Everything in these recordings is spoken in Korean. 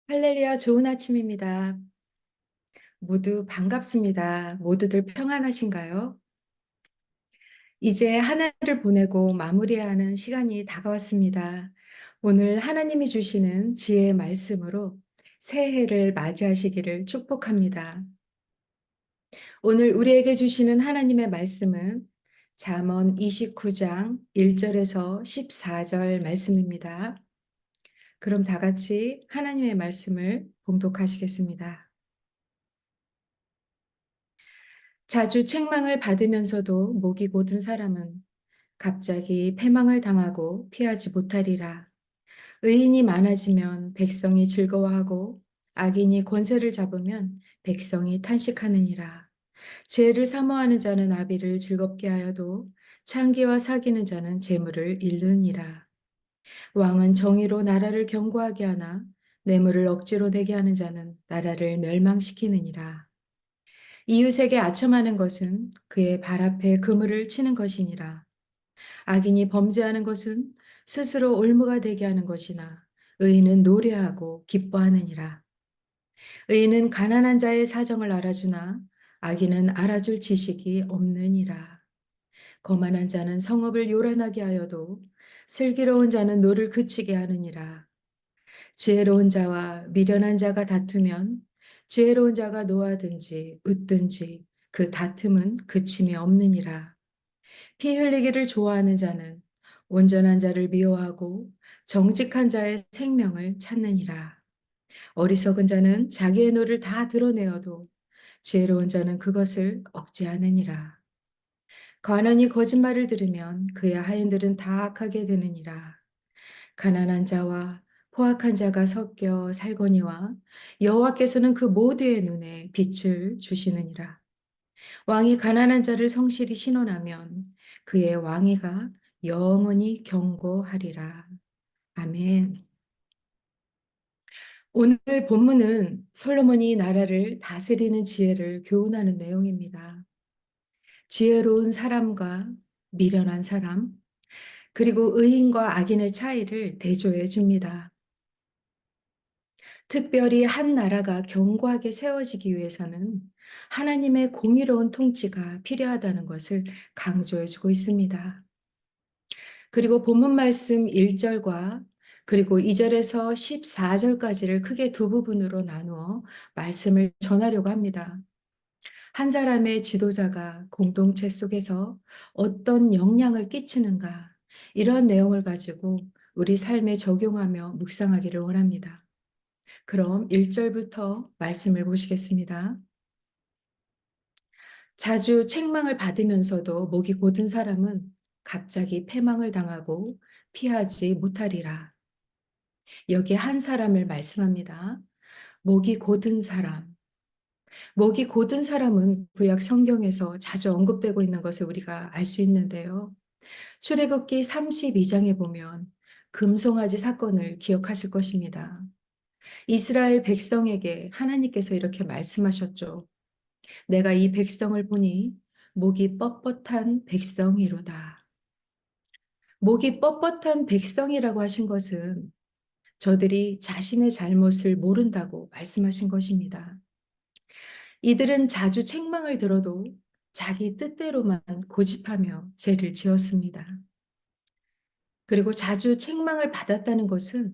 할렐루야, 좋은 아침입니다. 모두 반갑습니다. 모두들 평안하신가요? 이제 한 해를 보내고 마무리해야 하는 시간이 다가왔습니다. 오늘 하나님이 주시는 지혜의 말씀으로 새해를 맞이하시기를 축복합니다. 오늘 우리에게 주시는 하나님의 말씀은 잠언 29장 1절에서 14절 말씀입니다. 그럼 다 같이 하나님의 말씀을 봉독하시겠습니다. 자주 책망을 받으면서도 목이 곧은 사람은 갑자기 패망을 당하고 피하지 못하리라. 의인이 많아지면 백성이 즐거워하고 악인이 권세를 잡으면 백성이 탄식하느니라. 지혜를 사모하는 자는 아비를 즐겁게 하여도 창기와 사귀는 자는 재물을 잃느니라. 왕은 정의로 나라를 견고하게 하나 뇌물을 억지로 내게 하는 자는 나라를 멸망시키느니라. 이웃에게 아첨하는 것은 그의 발 앞에 그물을 치는 것이니라. 악인이 범죄하는 것은 스스로 올무가 되게 하는 것이나 의인은 노래하고 기뻐하느니라. 의인은 가난한 자의 사정을 알아주나 악인은 알아줄 지식이 없느니라. 거만한 자는 성읍을 요란하게 하여도 슬기로운 자는 노를 그치게 하느니라. 지혜로운 자와 미련한 자가 다투면 지혜로운 자가 노하든지 웃든지 그 다툼은 그침이 없느니라. 피 흘리기를 좋아하는 자는 온전한 자를 미워하고 정직한 자의 생명을 찾느니라. 어리석은 자는 자기의 노를 다 드러내어도 지혜로운 자는 그것을 억제하느니라. 관원이 거짓말을 들으면 그의 하인들은 다 악하게 되느니라. 가난한 자와 포악한 자가 섞여 살거니와 여호와께서는 그 모두의 눈에 빛을 주시느니라. 왕이 가난한 자를 성실히 신원하면 그의 왕위가 영원히 경고하리라. 아멘. 오늘 본문은 솔로몬이 나라를 다스리는 지혜를 교훈하는 내용입니다. 지혜로운 사람과 미련한 사람, 그리고 의인과 악인의 차이를 대조해 줍니다. 특별히 한 나라가 견고하게 세워지기 위해서는 하나님의 공의로운 통치가 필요하다는 것을 강조해 주고 있습니다. 그리고 본문 말씀 1절과 그리고 2절에서 14절까지를 크게 두 부분으로 나누어 말씀을 전하려고 합니다. 한 사람의 지도자가 공동체 속에서 어떤 영향을 끼치는가, 이런 내용을 가지고 우리 삶에 적용하며 묵상하기를 원합니다. 그럼 1절부터 말씀을 보시겠습니다. 자주 책망을 받으면서도 목이 곧은 사람은 갑자기 패망을 당하고 피하지 못하리라. 여기 한 사람을 말씀합니다. 목이 곧은 사람. 목이 곧은 사람은 구약 성경에서 자주 언급되고 있는 것을 우리가 알 수 있는데요. 출애굽기 32장에 보면 금송아지 사건을 기억하실 것입니다. 이스라엘 백성에게 하나님께서 이렇게 말씀하셨죠. 내가 이 백성을 보니 목이 뻣뻣한 백성이로다. 목이 뻣뻣한 백성이라고 하신 것은 저들이 자신의 잘못을 모른다고 말씀하신 것입니다. 이들은 자주 책망을 들어도 자기 뜻대로만 고집하며 죄를 지었습니다. 그리고 자주 책망을 받았다는 것은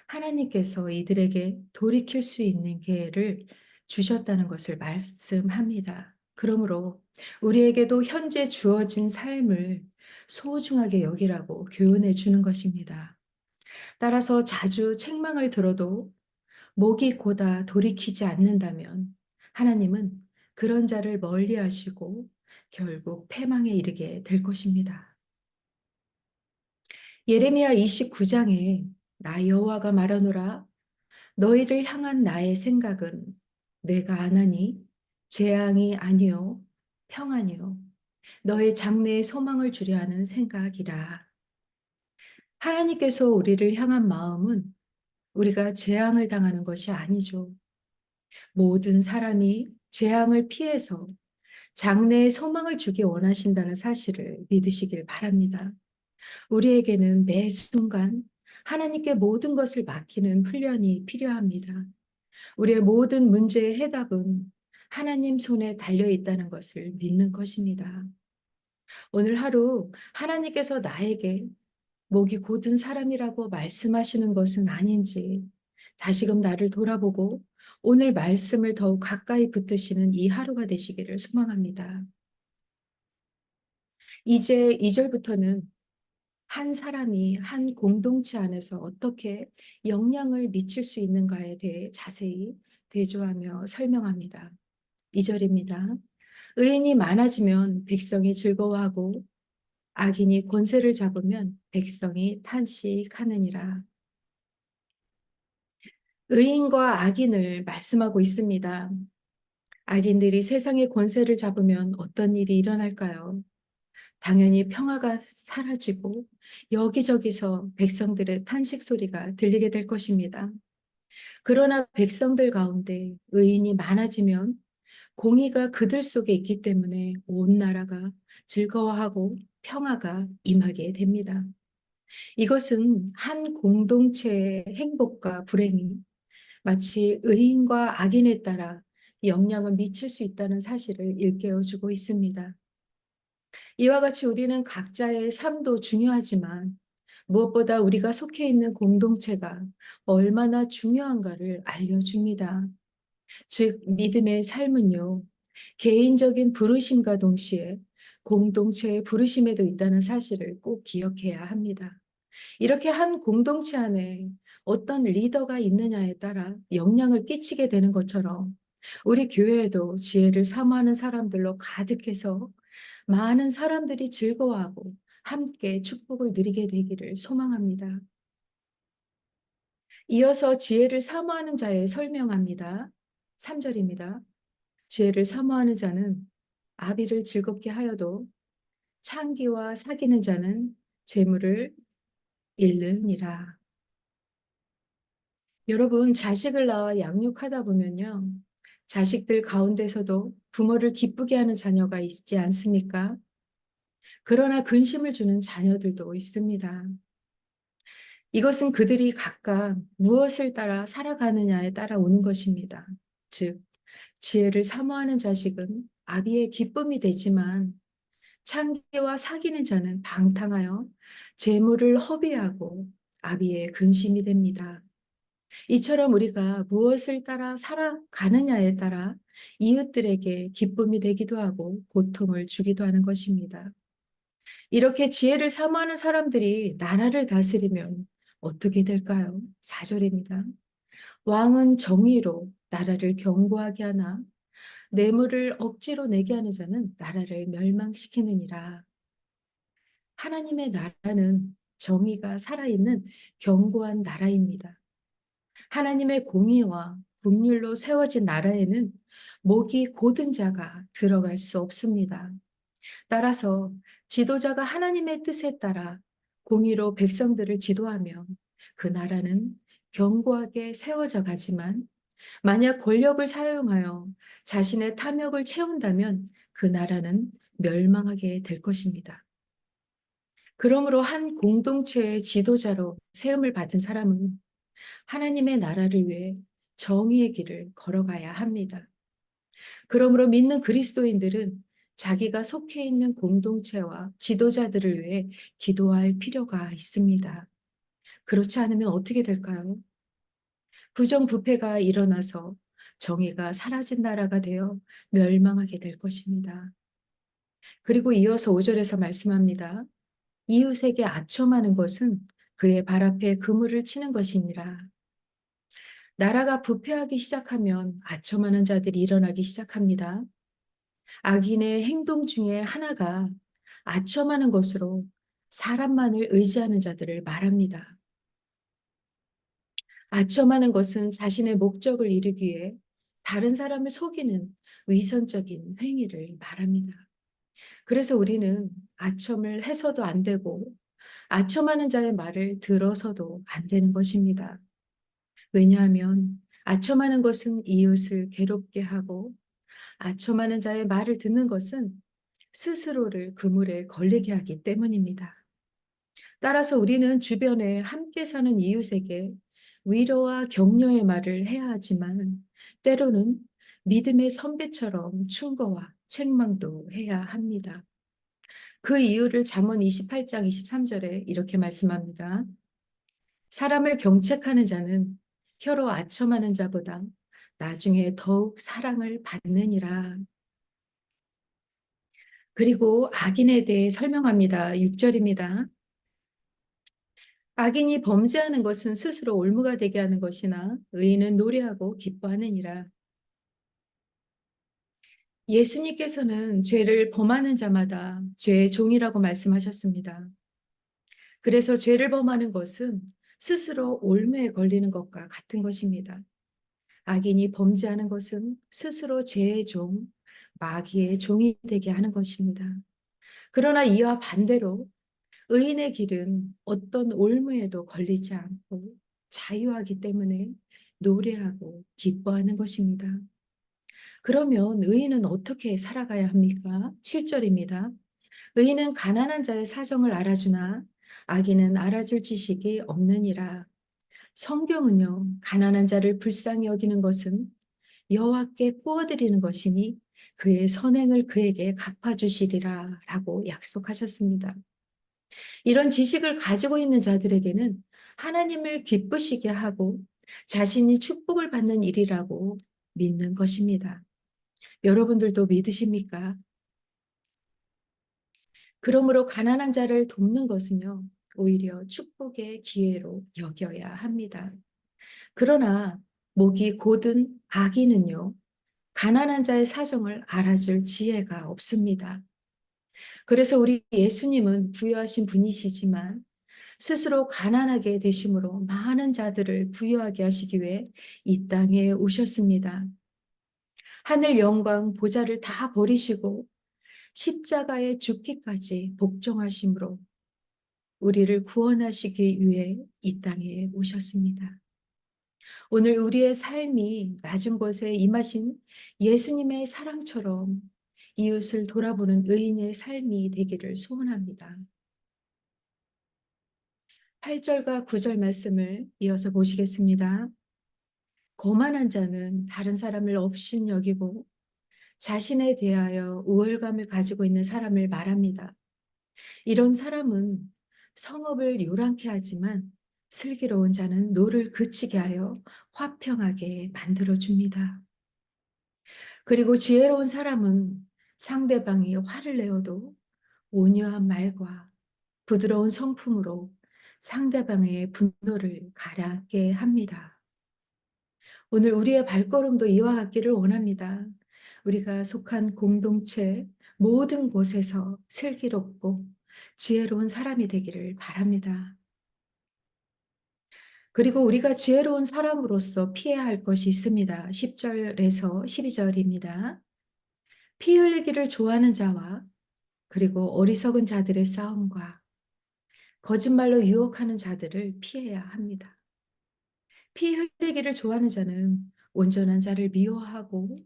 하나님께서 이들에게 돌이킬 수 있는 기회를 주셨다는 것을 말씀합니다. 그러므로 우리에게도 현재 주어진 삶을 소중하게 여기라고 교훈해 주는 것입니다. 따라서 자주 책망을 들어도 목이 고다 돌이키지 않는다면 하나님은 그런 자를 멀리 하시고 결국 패망에 이르게 될 것입니다. 예레미야 29장에 나 여호와가 말하노라 너희를 향한 나의 생각은 내가 아나니 재앙이 아니요 평안이요 너의 장래에 소망을 주려 하는 생각이라. 하나님께서 우리를 향한 마음은 우리가 재앙을 당하는 것이 아니죠. 모든 사람이 재앙을 피해서 장래에 소망을 주기 원하신다는 사실을 믿으시길 바랍니다. 우리에게는 매 순간 하나님께 모든 것을 맡기는 훈련이 필요합니다. 우리의 모든 문제의 해답은 하나님 손에 달려 있다는 것을 믿는 것입니다. 오늘 하루 하나님께서 나에게 목이 곧은 사람이라고 말씀하시는 것은 아닌지 다시금 나를 돌아보고 오늘 말씀을 더욱 가까이 붙드시는 이 하루가 되시기를 소망합니다. 이제 2절부터는 한 사람이 한 공동체 안에서 어떻게 영향을 미칠 수 있는가에 대해 자세히 대조하며 설명합니다. 2절입니다. 의인이 많아지면 백성이 즐거워하고 악인이 권세를 잡으면 백성이 탄식하느니라. 의인과 악인을 말씀하고 있습니다. 악인들이 세상의 권세를 잡으면 어떤 일이 일어날까요? 당연히 평화가 사라지고 여기저기서 백성들의 탄식 소리가 들리게 될 것입니다. 그러나 백성들 가운데 의인이 많아지면 공의가 그들 속에 있기 때문에 온 나라가 즐거워하고 평화가 임하게 됩니다. 이것은 한 공동체의 행복과 불행이 마치 의인과 악인에 따라 영향을 미칠 수 있다는 사실을 일깨워주고 있습니다. 이와 같이 우리는 각자의 삶도 중요하지만 무엇보다 우리가 속해 있는 공동체가 얼마나 중요한가를 알려줍니다. 즉, 믿음의 삶은요, 개인적인 부르심과 동시에 공동체의 부르심에도 있다는 사실을 꼭 기억해야 합니다. 이렇게 한 공동체 안에 어떤 리더가 있느냐에 따라 영향을 끼치게 되는 것처럼 우리 교회에도 지혜를 사모하는 사람들로 가득해서 많은 사람들이 즐거워하고 함께 축복을 누리게 되기를 소망합니다. 이어서 지혜를 사모하는 자에 설명합니다. 3절입니다. 지혜를 사모하는 자는 아비를 즐겁게 하여도 창기와 사귀는 자는 재물을 잃느니라. 여러분, 자식을 낳아 양육하다 보면요, 자식들 가운데서도 부모를 기쁘게 하는 자녀가 있지 않습니까? 그러나 근심을 주는 자녀들도 있습니다. 이것은 그들이 각각 무엇을 따라 살아가느냐에 따라 오는 것입니다. 즉, 지혜를 사모하는 자식은 아비의 기쁨이 되지만 창기와 사귀는 자는 방탕하여 재물을 허비하고 아비의 근심이 됩니다. 이처럼 우리가 무엇을 따라 살아가느냐에 따라 이웃들에게 기쁨이 되기도 하고 고통을 주기도 하는 것입니다. 이렇게 지혜를 사모하는 사람들이 나라를 다스리면 어떻게 될까요? 4절입니다. 왕은 정의로 나라를 견고하게 하나 뇌물을 억지로 내게 하는 자는 나라를 멸망시키느니라. 하나님의 나라는 정의가 살아있는 견고한 나라입니다. 하나님의 공의와 긍휼로 세워진 나라에는 목이 곧은 자가 들어갈 수 없습니다. 따라서 지도자가 하나님의 뜻에 따라 공의로 백성들을 지도하면 그 나라는 견고하게 세워져 가지만 만약 권력을 사용하여 자신의 탐욕을 채운다면 그 나라는 멸망하게 될 것입니다. 그러므로 한 공동체의 지도자로 세움을 받은 사람은 하나님의 나라를 위해 정의의 길을 걸어가야 합니다. 그러므로 믿는 그리스도인들은 자기가 속해 있는 공동체와 지도자들을 위해 기도할 필요가 있습니다. 그렇지 않으면 어떻게 될까요? 부정부패가 일어나서 정의가 사라진 나라가 되어 멸망하게 될 것입니다. 그리고 이어서 5절에서 말씀합니다. 이웃에게 아첨하는 것은 그의 발 앞에 그물을 치는 것이니라. 나라가 부패하기 시작하면 아첨하는 자들이 일어나기 시작합니다. 악인의 행동 중에 하나가 아첨하는 것으로 사람만을 의지하는 자들을 말합니다. 아첨하는 것은 자신의 목적을 이루기 위해 다른 사람을 속이는 위선적인 행위를 말합니다. 그래서 우리는 아첨을 해서도 안 되고 아첨하는 자의 말을 들어서도 안 되는 것입니다. 왜냐하면 아첨하는 것은 이웃을 괴롭게 하고 아첨하는 자의 말을 듣는 것은 스스로를 그물에 걸리게 하기 때문입니다. 따라서 우리는 주변에 함께 사는 이웃에게 위로와 격려의 말을 해야 하지만 때로는 믿음의 선배처럼 충고와 책망도 해야 합니다. 그 이유를 잠언 28장 23절에 이렇게 말씀합니다. 사람을 경책하는 자는 혀로 아첨하는 자보다 나중에 더욱 사랑을 받느니라. 그리고 악인에 대해 설명합니다. 6절입니다. 악인이 범죄하는 것은 스스로 올무가 되게 하는 것이나 의인은 노래하고 기뻐하느니라. 예수님께서는 죄를 범하는 자마다 죄의 종이라고 말씀하셨습니다. 그래서 죄를 범하는 것은 스스로 올무에 걸리는 것과 같은 것입니다. 악인이 범죄하는 것은 스스로 죄의 종, 마귀의 종이 되게 하는 것입니다. 그러나 이와 반대로 의인의 길은 어떤 올무에도 걸리지 않고 자유하기 때문에 노래하고 기뻐하는 것입니다. 그러면 의인은 어떻게 살아가야 합니까? 7절입니다. 의인은 가난한 자의 사정을 알아주나 악인은 알아줄 지식이 없느니라. 성경은요, 가난한 자를 불쌍히 여기는 것은 여호와께 구워드리는 것이니 그의 선행을 그에게 갚아주시리라 라고 약속하셨습니다. 이런 지식을 가지고 있는 자들에게는 하나님을 기쁘시게 하고 자신이 축복을 받는 일이라고 믿는 것입니다. 여러분들도 믿으십니까? 그러므로 가난한 자를 돕는 것은요, 오히려 축복의 기회로 여겨야 합니다. 그러나 목이 곧은 악인은요, 가난한 자의 사정을 알아줄 지혜가 없습니다. 그래서 우리 예수님은 부유하신 분이시지만 스스로 가난하게 되심으로 많은 자들을 부유하게 하시기 위해 이 땅에 오셨습니다. 하늘 영광 보좌를 다 버리시고 십자가에 죽기까지 복종하심으로 우리를 구원하시기 위해 이 땅에 오셨습니다. 오늘 우리의 삶이 낮은 곳에 임하신 예수님의 사랑처럼 이웃을 돌아보는 의인의 삶이 되기를 소원합니다. 8절과 9절 말씀을 이어서 보시겠습니다. 거만한 자는 다른 사람을 업신 여기고 자신에 대하여 우월감을 가지고 있는 사람을 말합니다. 이런 사람은 성읍을 요란케 하지만 슬기로운 자는 노를 그치게 하여 화평하게 만들어줍니다. 그리고 지혜로운 사람은 상대방이 화를 내어도 온유한 말과 부드러운 성품으로 상대방의 분노를 가라앉게 합니다. 오늘 우리의 발걸음도 이와 같기를 원합니다. 우리가 속한 공동체 모든 곳에서 슬기롭고 지혜로운 사람이 되기를 바랍니다. 그리고 우리가 지혜로운 사람으로서 피해야 할 것이 있습니다. 10절에서 12절입니다. 피 흘리기를 좋아하는 자와 그리고 어리석은 자들의 싸움과 거짓말로 유혹하는 자들을 피해야 합니다. 피 흘리기를 좋아하는 자는 온전한 자를 미워하고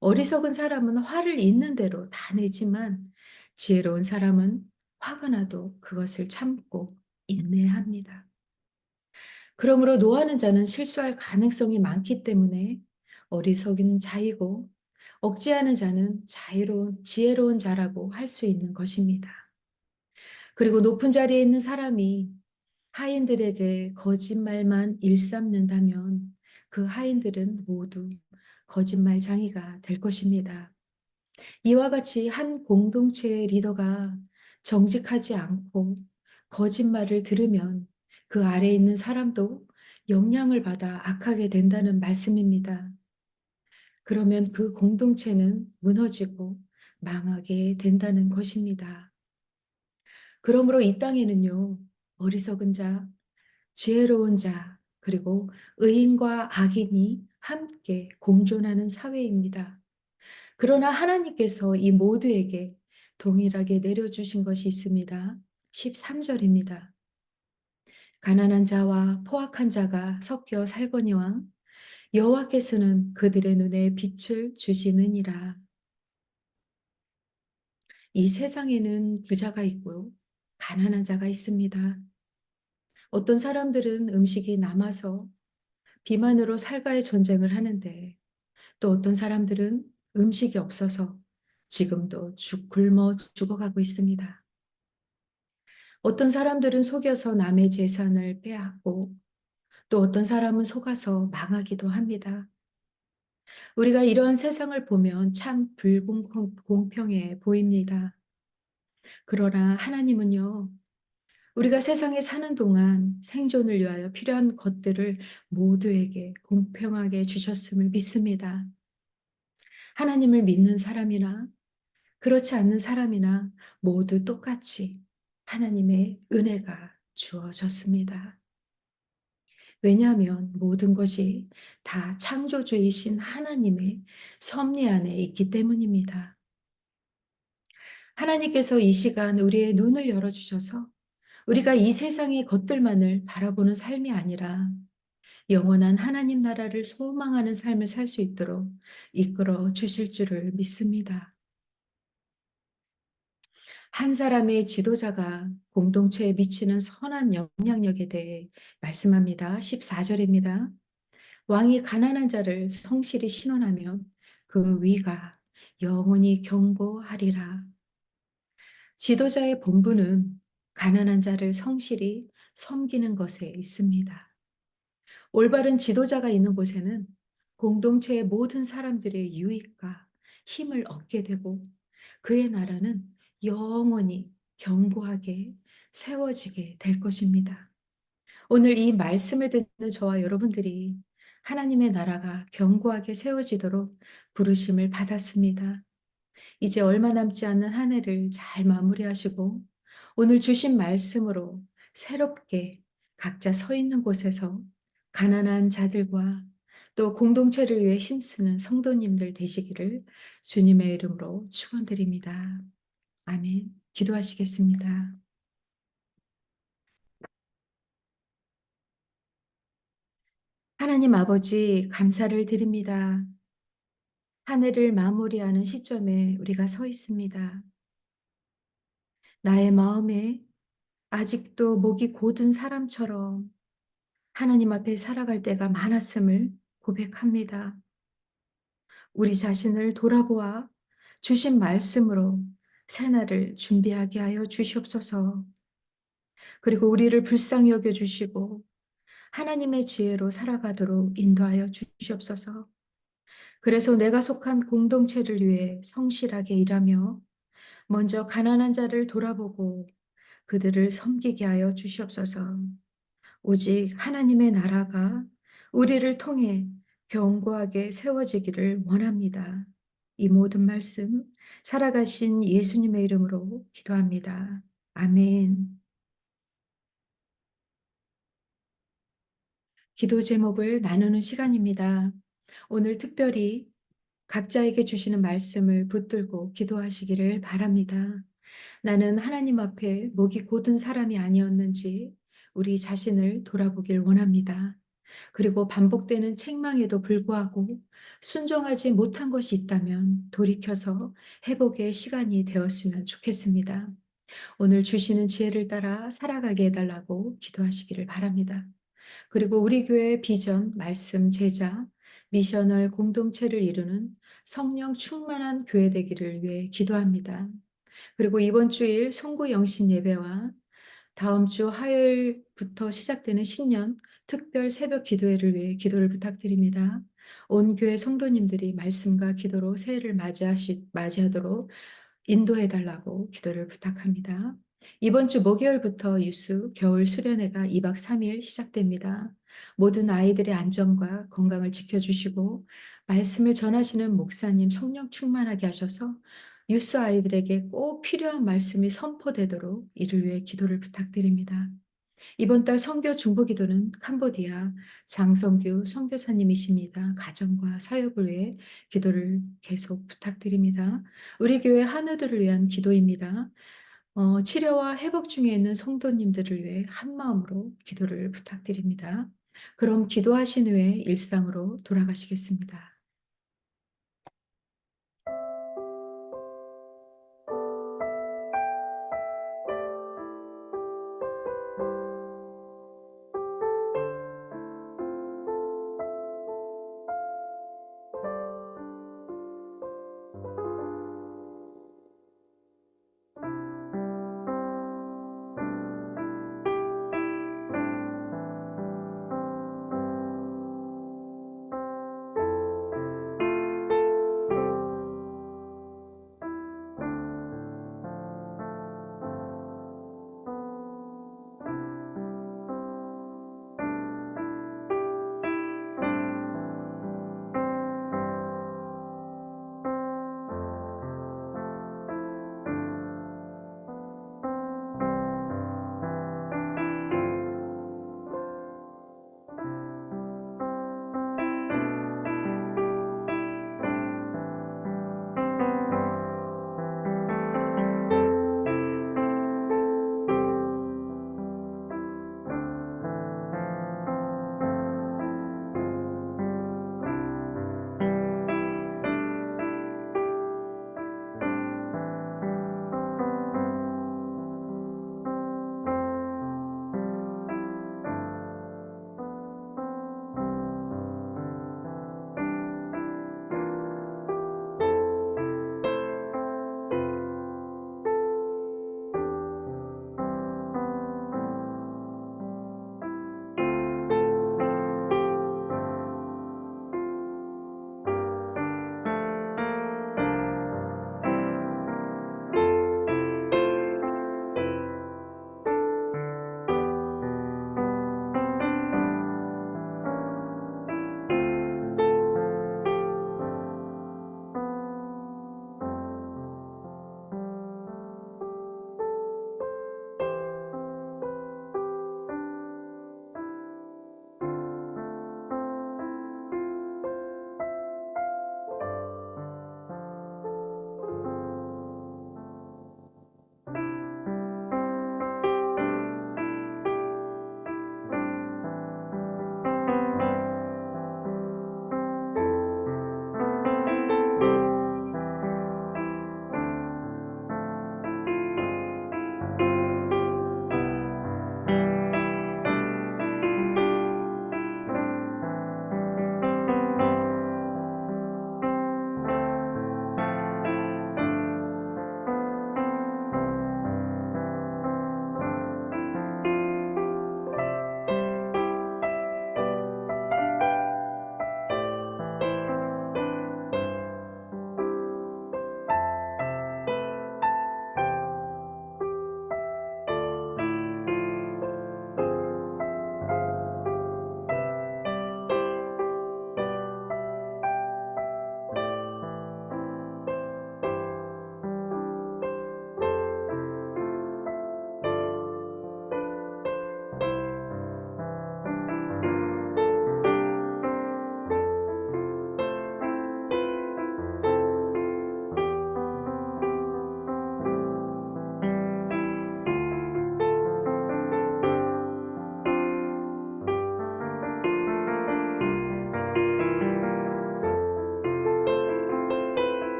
어리석은 사람은 화를 있는 대로 다 내지만 지혜로운 사람은 화가 나도 그것을 참고 인내합니다. 그러므로 노하는 자는 실수할 가능성이 많기 때문에 어리석은 자이고 억제하는 자는 지혜로운 자라고 할 수 있는 것입니다. 그리고 높은 자리에 있는 사람이 하인들에게 거짓말만 일삼는다면 그 하인들은 모두 거짓말장이가 될 것입니다. 이와 같이 한 공동체의 리더가 정직하지 않고 거짓말을 들으면 그 아래에 있는 사람도 영향을 받아 악하게 된다는 말씀입니다. 그러면 그 공동체는 무너지고 망하게 된다는 것입니다. 그러므로 이 땅에는요, 어리석은 자, 지혜로운 자, 그리고 의인과 악인이 함께 공존하는 사회입니다. 그러나 하나님께서 이 모두에게 동일하게 내려주신 것이 있습니다. 13절입니다. 가난한 자와 포악한 자가 섞여 살거니와 여호와께서는 그들의 눈에 빛을 주시느니라. 이 세상에는 부자가 있고요, 가난한 자가 있습니다. 어떤 사람들은 음식이 남아서 비만으로 살가의 전쟁을 하는데 또 어떤 사람들은 음식이 없어서 지금도 굶어 죽어가고 있습니다. 어떤 사람들은 속여서 남의 재산을 빼앗고 또 어떤 사람은 속아서 망하기도 합니다. 우리가 이러한 세상을 보면 참 불공평해 보입니다. 그러나 하나님은요, 우리가 세상에 사는 동안 생존을 위하여 필요한 것들을 모두에게 공평하게 주셨음을 믿습니다. 하나님을 믿는 사람이나 그렇지 않는 사람이나 모두 똑같이 하나님의 은혜가 주어졌습니다. 왜냐하면 모든 것이 다 창조주이신 하나님의 섭리 안에 있기 때문입니다. 하나님께서 이 시간 우리의 눈을 열어주셔서 우리가 이 세상의 것들만을 바라보는 삶이 아니라 영원한 하나님 나라를 소망하는 삶을 살 수 있도록 이끌어 주실 줄을 믿습니다. 한 사람의 지도자가 공동체에 미치는 선한 영향력에 대해 말씀합니다. 14절입니다. 왕이 가난한 자를 성실히 신원하면 그 위가 영원히 경고하리라. 지도자의 본분은 가난한 자를 성실히 섬기는 것에 있습니다. 올바른 지도자가 있는 곳에는 공동체의 모든 사람들의 유익과 힘을 얻게 되고 그의 나라는 영원히 견고하게 세워지게 될 것입니다. 오늘 이 말씀을 듣는 저와 여러분들이 하나님의 나라가 견고하게 세워지도록 부르심을 받았습니다. 이제 얼마 남지 않은 한 해를 잘 마무리하시고 오늘 주신 말씀으로 새롭게 각자 서 있는 곳에서 가난한 자들과 또 공동체를 위해 힘쓰는 성도님들 되시기를 주님의 이름으로 축원드립니다. 아멘. 기도하시겠습니다. 하나님 아버지 감사를 드립니다. 한 해를 마무리하는 시점에 우리가 서 있습니다. 나의 마음에 아직도 목이 곧은 사람처럼 하나님 앞에 살아갈 때가 많았음을 고백합니다. 우리 자신을 돌아보아 주신 말씀으로 새날을 준비하게 하여 주시옵소서. 그리고 우리를 불쌍히 여겨 주시고 하나님의 지혜로 살아가도록 인도하여 주시옵소서. 그래서 내가 속한 공동체를 위해 성실하게 일하며 먼저 가난한 자를 돌아보고 그들을 섬기게 하여 주시옵소서. 오직 하나님의 나라가 우리를 통해 견고하게 세워지기를 원합니다. 이 모든 말씀 살아가신 예수님의 이름으로 기도합니다. 아멘. 기도 제목을 나누는 시간입니다. 오늘 특별히 각자에게 주시는 말씀을 붙들고 기도하시기를 바랍니다. 나는 하나님 앞에 목이 곧은 사람이 아니었는지 우리 자신을 돌아보길 원합니다. 그리고 반복되는 책망에도 불구하고 순종하지 못한 것이 있다면 돌이켜서 회복의 시간이 되었으면 좋겠습니다. 오늘 주시는 지혜를 따라 살아가게 해달라고 기도하시기를 바랍니다. 그리고 우리 교회의 비전, 말씀, 제자, 미셔널 공동체를 이루는 성령 충만한 교회 되기를 위해 기도합니다. 그리고 이번 주일 송구 영신 예배와 다음 주 화요일부터 시작되는 신년 특별 새벽 기도회를 위해 기도를 부탁드립니다. 온 교회 성도님들이 말씀과 기도로 새해를 맞이하도록 인도해 달라고 기도를 부탁합니다. 이번 주 목요일부터 유스 겨울 수련회가 2박 3일 시작됩니다. 모든 아이들의 안전과 건강을 지켜주시고 말씀을 전하시는 목사님 성령 충만하게 하셔서 유스 아이들에게 꼭 필요한 말씀이 선포되도록 이를 위해 기도를 부탁드립니다. 이번 달 선교 중보기도는 캄보디아 장성규 선교사님이십니다. 가정과 사역을 위해 기도를 계속 부탁드립니다. 우리 교회 한우들을 위한 기도입니다. 치료와 회복 중에 있는 성도님들을 위해 한마음으로 기도를 부탁드립니다. 그럼 기도하신 후에 일상으로 돌아가시겠습니다.